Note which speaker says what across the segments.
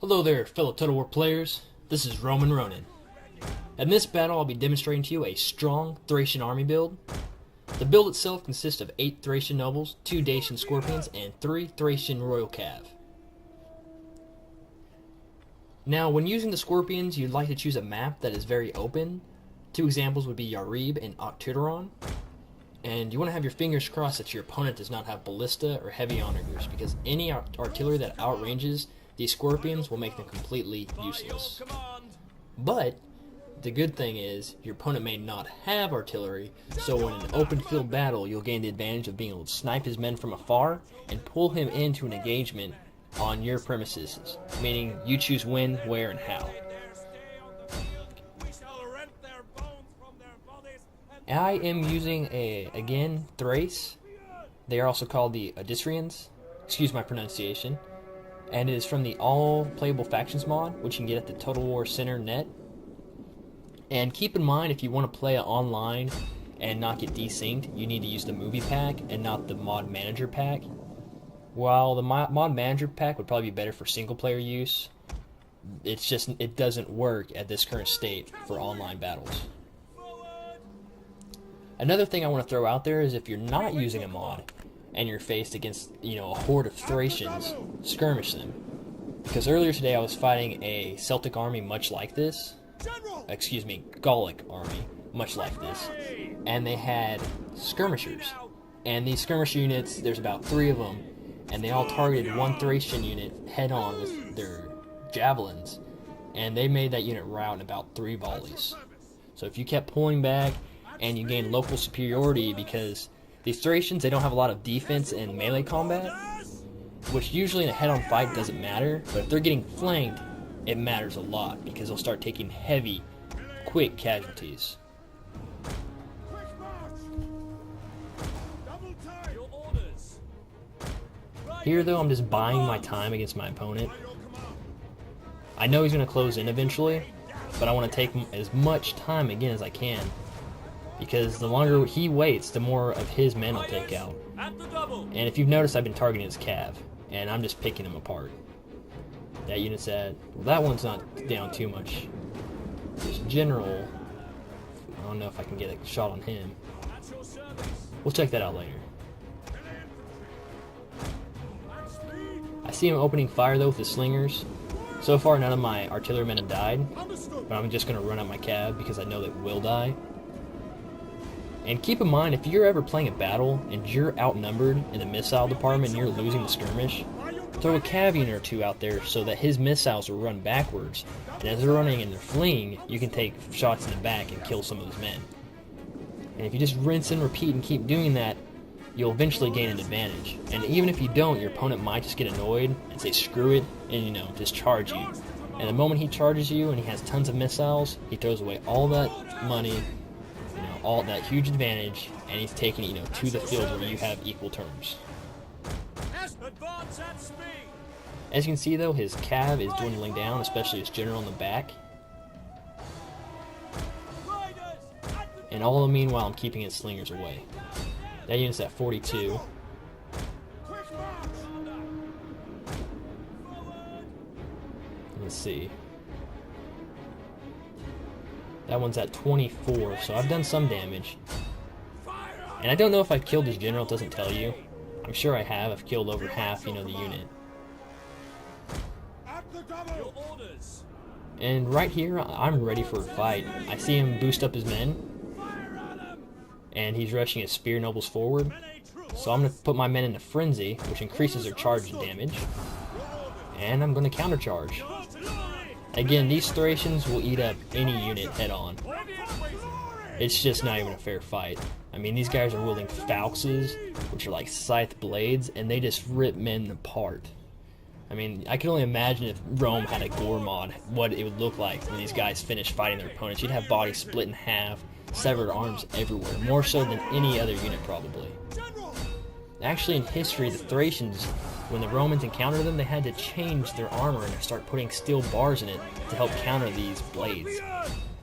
Speaker 1: Hello there, fellow Total War players. This is Roman Ronin. In this battle, I'll be demonstrating to you a strong Thracian army build. The build itself consists of 8 Thracian nobles, 2 Dacian scorpions, and 3 Thracian royal cav. Now, when using the scorpions, you'd like to choose a map that is very open. 2 examples would be Yarib and Octuteron. And you want to have your fingers crossed that your opponent does not have ballista or heavy onagers, because any artillery that outranges these scorpions will make them completely useless. But the good thing is your opponent may not have artillery, so in an open field battle you'll gain the advantage of being able to snipe his men from afar and pull him into an engagement on your premises, meaning you choose when, where, and how. I am using again Thrace. They are also called the Odysseans. Excuse my pronunciation. And it is from the All Playable Factions mod, which you can get at the Total War Center net. And keep in mind, if you want to play it online and not get desynced, you need to use the movie pack and not the mod manager pack. While the mod manager pack would probably be better for single player use, it doesn't work at this current state for online battles. Another thing I want to throw out there is if you're not using a mod and you're faced against, a horde of Thracians, skirmish them. Because earlier today I was fighting a Celtic army much like this. Excuse me, Gallic army much like this. And they had skirmishers. And these skirmisher units, there's about 3 of them, and they all targeted one Thracian unit head on with their javelins. And they made that unit rout in about 3 volleys. So if you kept pulling back and you gained local superiority, because these Thracians, they don't have a lot of defense and melee combat, which usually in a head-on fight doesn't matter, but if they're getting flanked, it matters a lot, because they'll start taking heavy, quick casualties. Here, though, I'm just buying my time against my opponent. I know he's going to close in eventually, but I want to take as much time again as I can, because the longer he waits, the more of his men I'll take out. And if you've noticed, I've been targeting his cav, and I'm just picking them apart. That unit's at... well, that one's not down too much. This general... I don't know if I can get a shot on him. We'll check that out later. I see him opening fire, though, with his slingers. So far, none of my artillerymen have died, but I'm just going to run out my cav because I know they will die. And keep in mind, if you're ever playing a battle and you're outnumbered in the missile department and you're losing the skirmish, throw a cav unit or 2 out there so that his missiles will run backwards, and as they're running and they're fleeing, you can take shots in the back and kill some of his men. And if you just rinse and repeat and keep doing that, you'll eventually gain an advantage. And even if you don't, your opponent might just get annoyed and say screw it and just charge you. And the moment he charges you and he has tons of missiles, he throws away all that money, all that huge advantage, and he's taking to the field where you have equal terms. As you can see, though, his cav is dwindling down, especially his general in the back. And all the meanwhile, I'm keeping his slingers away. That unit's at 42. Let's see. That one's at 24, so I've done some damage. And I don't know if I've killed his general, it doesn't tell you. I'm sure I have. I've killed over half, the unit. And right here, I'm ready for a fight. I see him boost up his men. And he's rushing his spear nobles forward. So I'm going to put my men into frenzy, which increases their charge and damage. And I'm going to countercharge. Again, these Thracians will eat up any unit head-on. It's just not even a fair fight. I mean, these guys are wielding falxes, which are like scythe blades, and they just rip men apart. I mean, I can only imagine if Rome had a gore mod, what it would look like when these guys finish fighting their opponents. You'd have bodies split in half, severed arms everywhere, more so than any other unit probably. Actually, in history, the Thracians, when the Romans encountered them, they had to change their armor and start putting steel bars in it to help counter these blades.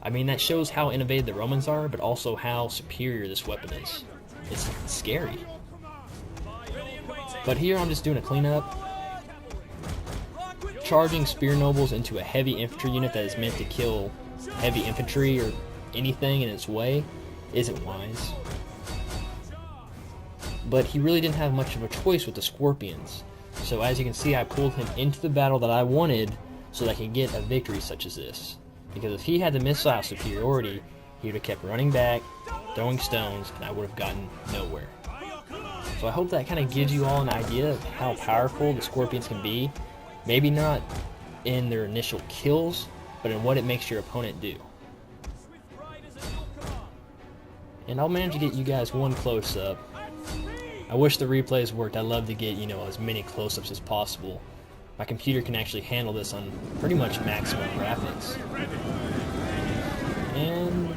Speaker 1: I mean, that shows how innovative the Romans are, but also how superior this weapon is. It's scary. But here I'm just doing a cleanup. charging spear nobles into a heavy infantry unit that is meant to kill heavy infantry or anything in its way isn't wise. But he really didn't have much of a choice with the Scorpions. So as you can see, I pulled him into the battle that I wanted so that I could get a victory such as this. Because if he had the missile superiority, he would have kept running back, throwing stones, and I would have gotten nowhere. So I hope that kind of gives you all an idea of how powerful the Scorpions can be. Maybe not in their initial kills, but in what it makes your opponent do. And I'll manage to get you guys one close-up. I wish the replays worked. I'd love to get, as many close-ups as possible. My computer can actually handle this on pretty much maximum graphics. And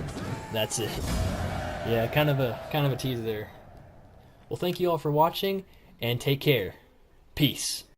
Speaker 1: that's it. Yeah, kind of a tease there. Well, thank you all for watching, and take care. Peace.